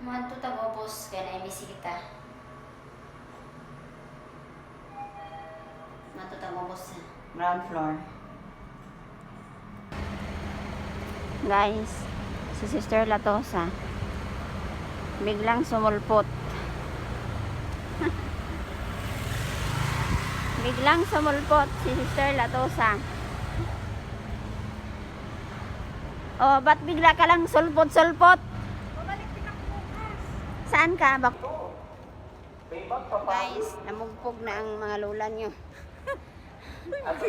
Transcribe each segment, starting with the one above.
Manto tagopos kaya na bisita. Manto tagopos ground floor. Guys, si Sister Latosa biglang sumulpot. Biglang sumulpot si Sister Latosa. Oh, ba't bigla ka lang sulpot-sulpot? Saan ka? Guys, namugpog na ang mga lola nyo.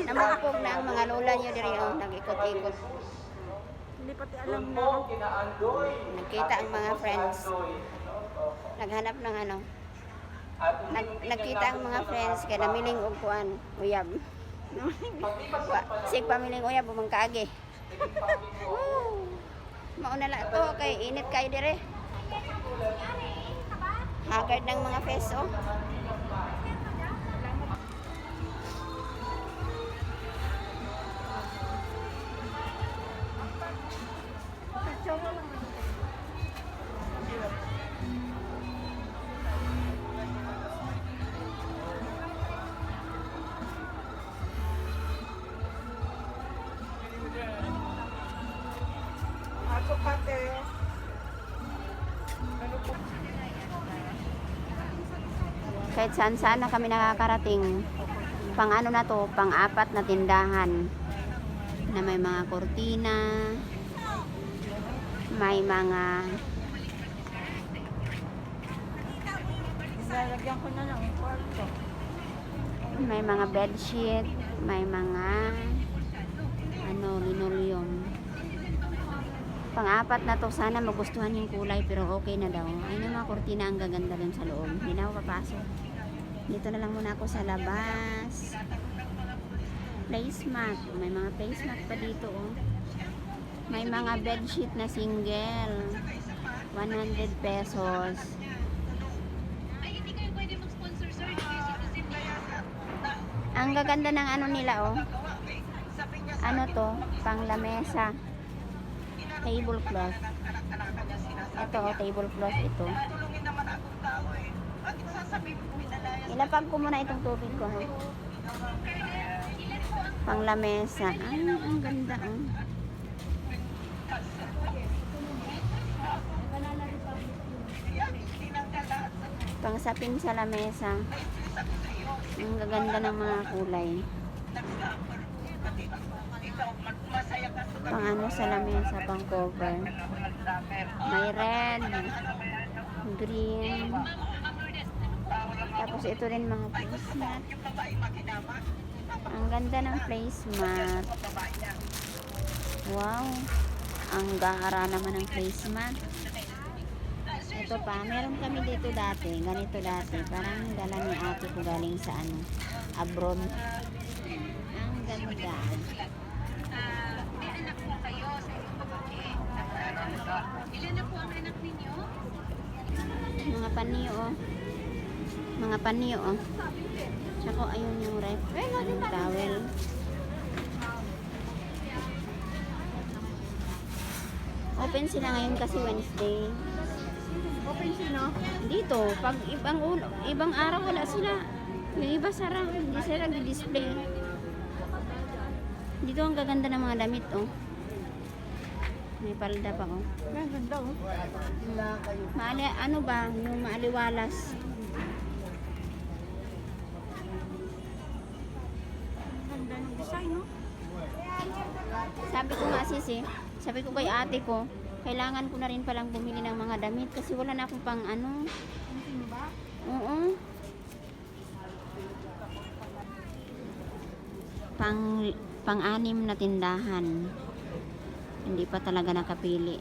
Namugpog na ang mga lola nyo diri, oh, nag-ikot-ikot. Hindi pati alam na. Nagkita ang mga friends. Naghanap ng ano. Nagkita ang mga friends kaya namiling og kuan, uyab. Sig pamiling uyab bumang kaagi. Mauna la to kay init kay dire. Haggard ng mga face, oh. Ako pati. Kahit saan-saan na kami nakakarating. Pang ano na to, pang-apat na tindahan na may mga kortina, may mga Lalagyan ko na ng kwarto. bedsheet, may mga ano, linoleum. Pang-apat na to, sana magustuhan yung kulay pero okay na daw. Ay na mga kortina ang gaganda dun sa loob. Hindi na ako papasok. Dito na lang muna ako sa labas. Placemat. May mga placemat pa dito, oh. May mga bedsheet na single. 100 pesos. Ang gaganda ng ano nila, oh. Ano to? Pang lamesa. Tablecloth. Ito, oh, tablecloth ito. Ilapag ko muna itong tubig ko, ha. Pang lamesa. Ay, ang ganda, oh. Pang sapin sa lamesa. Ang gaganda ng mga kulay. Pang ano sa lamesa, pang cover. May red, green. Tapos ito rin mga placemat. Ang ganda ng placemat. Wow. Ang gaara naman ng placemat. Ito pa, meron kami dito dati, ganito dati. Parang dala ni ate ko galing sa ano, abroad. Ang ganda. Ilan na po ang anak ninyo? Mga paniyo, oh. Mga paniyo, oh. Tsaka ayun yung ref, yung towel. Open sila ngayon kasi Wednesday. Open sino? Dito, pag ibang araw wala sila. Yung iba sara, hindi sila nag-display. Dito ang gaganda ng mga damit, oh. May palda pa, oh. Ang ganda, oh. Ano ba, yung maaliwalas. Ganda ng design, no? Sabi ko nga sisi, sabi ko kay ate ko, kailangan ko na rin palang bumili ng mga damit kasi wala na akong pang ano. Ano ba? Oo. Pang-anim na tindahan. Hindi pa talaga nakapili.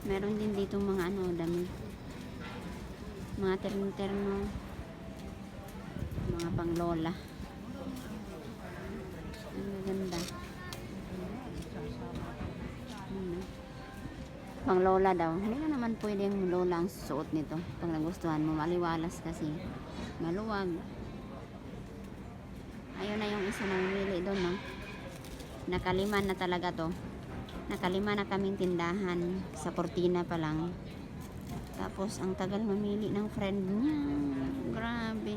Meron din dito mga ano, damit. Mga terno-terno. Mga pang-lola. Ang ganda. Pang lola daw. Hindi na naman pwede yung lola ang suot nito. Pag nagustuhan mo, maliwalas kasi. Maluwag. Ayun na yung isa na mamili doon, no? Nakalima na talaga to. Nakalima na kaming tindahan. Sa Cortina pa lang. Tapos, ang tagal mamili ng friend niya. Grabe.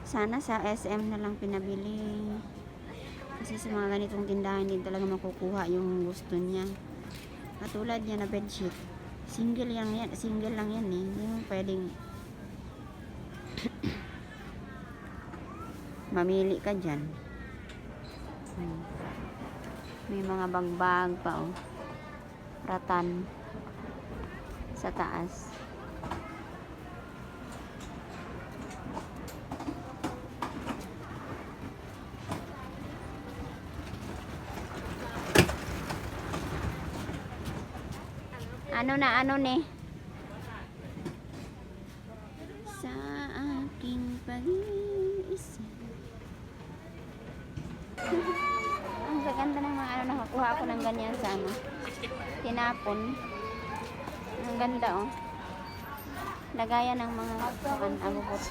Sana sa SM na lang pinabili. Kasi sa mga ganitong tindahan, hindi talaga makukuha yung gusto niya. Katulad niya na bedsheet. Single lang yan eh. Hindi mo pwedeng mamili ka dyan. May mga bagbag pa oh. Ratan sa taas. Ano ni? Sa aking pag-iisip. Ang gaganda ng mga nakakuha ako ng ganyan sa tinapon. Ang ganda oh. Lagayan ng mga abubot.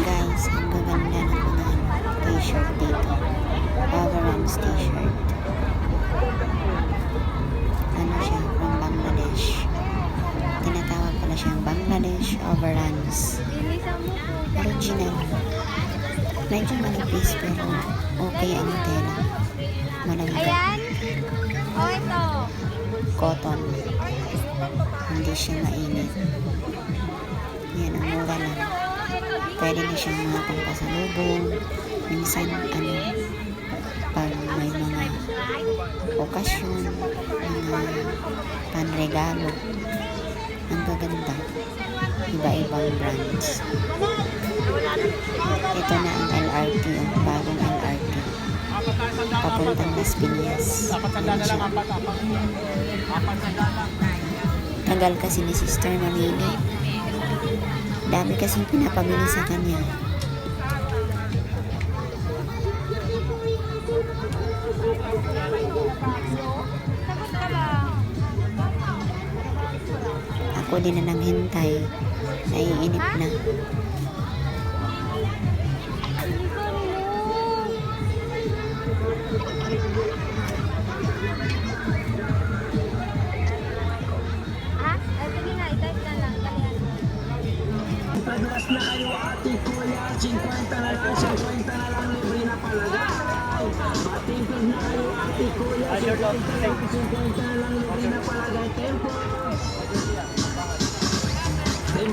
Guys, ang gaganda ng mga t-shirt dito. Overruns t-shirt. Ano siya, from Bangladesh. Tinatawag pala siyang Bangladesh Overruns. Original. Medyo manipis pero okay ang tela. Malambot. Ayan. Oh, ito. Cotton. Hindi siya mainit. Yan, ang mura lang. Pwede na siyang mga pangpasalubong. Minsan, pag may mga okasyon, mga panregalo. Ang gaganda. Iba-ibang brands. Ito na ang LRT, ang bagong LRT. Papuntang Las Piñas. Yan siya. Tagal kasi ni sister mamili. Dami kasing pinapamili sa kanya. Ako din na naghintay. Naiinip na. Sige nga, i-type na lang. Paglas na kayo ate kuya, 50 na lang, 50 na lang, libre na palagay. Matimplag na kayo ate kuya, 50 na lang, libre na palagay. Tempo.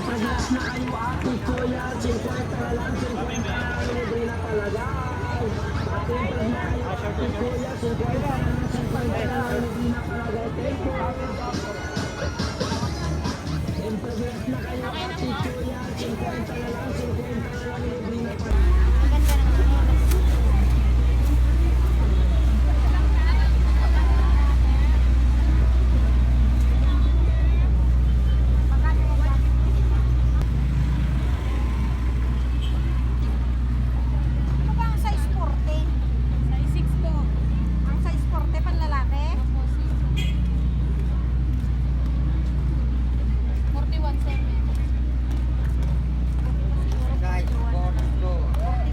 Paglas na kayo ate kuya, 50 na lang, 50 na lang, libre na palagay. Matimplag na kayo ate kuya, 50 na lang, 50 na lang, libre na palagay. Tempo. Paglas na kayo ate kuya, 50 na lang, 50 na lang, libre na palagay. Ang ganda ng mga Ano ba ang size 40? Size 6 po. Ang size 40 panlalaki?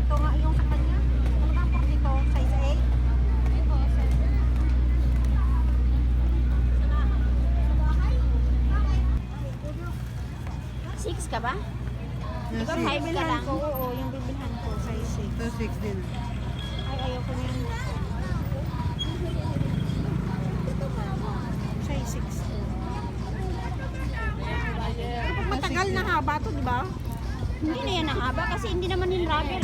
42 nga yung sa kanya. Ano ba ang 42? Size 6 ka ba? Ikaw 5 8? ka Bibilhan lang. ko, oo. Yung bibilhan ko, size 6. 6 din. Ay, ayaw ko na yun. Size 6 to. Matagal na haba to, di ba? Hindi na yan ang haba kasi hindi naman yung rubber.